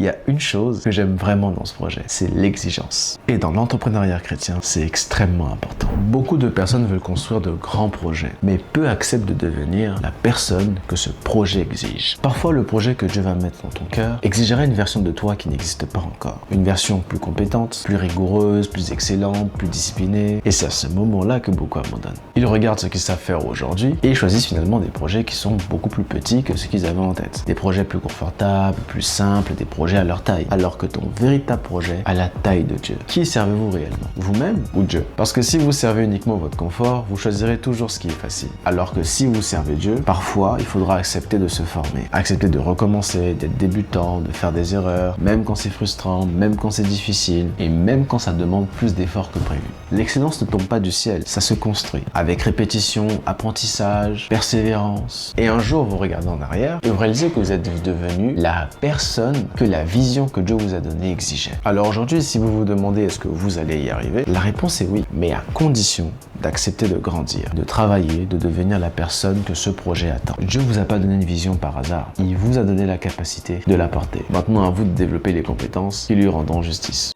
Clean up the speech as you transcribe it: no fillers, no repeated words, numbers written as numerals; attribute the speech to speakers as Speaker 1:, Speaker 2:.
Speaker 1: Il y a une chose que j'aime vraiment dans ce projet, c'est l'exigence. Et dans l'entrepreneuriat chrétien, c'est extrêmement important. Beaucoup de personnes veulent construire de grands projets, mais peu acceptent de devenir la personne que ce projet exige. Parfois, le projet que Dieu va mettre dans ton cœur exigera une version de toi qui n'existe pas encore. Une version plus compétente, plus rigoureuse, plus excellente, plus disciplinée. Et c'est à ce moment-là que beaucoup abandonnent. Ils regardent ce qu'ils savent faire aujourd'hui et ils choisissent finalement des projets qui sont beaucoup plus petits que ce qu'ils avaient en tête. Des projets plus confortables, plus simples, des projets à leur taille. Alors que ton véritable projet a la taille de Dieu. Qui servez-vous réellement? Vous-même ou Dieu? Parce que si vous servez uniquement votre confort, vous choisirez toujours ce qui est facile. Alors que si vous servez Dieu, parfois il faudra accepter de se former, accepter de recommencer, d'être débutant, de faire des erreurs, même quand c'est frustrant, même quand c'est difficile et même quand ça demande plus d'efforts que prévu. L'excellence ne tombe pas du ciel, ça se construit avec répétition, apprentissage, persévérance. Et un jour vous regardez en arrière et vous réalisez que vous êtes devenu la personne que la vision que Dieu vous a donnée exigeait. Alors aujourd'hui, si vous vous demandez est-ce que vous allez y arriver, la réponse est oui, mais à condition d'accepter de grandir, de travailler, de devenir la personne que ce projet attend. Dieu ne vous a pas donné une vision par hasard, il vous a donné la capacité de la porter. Maintenant à vous de développer les compétences qui lui rendront justice.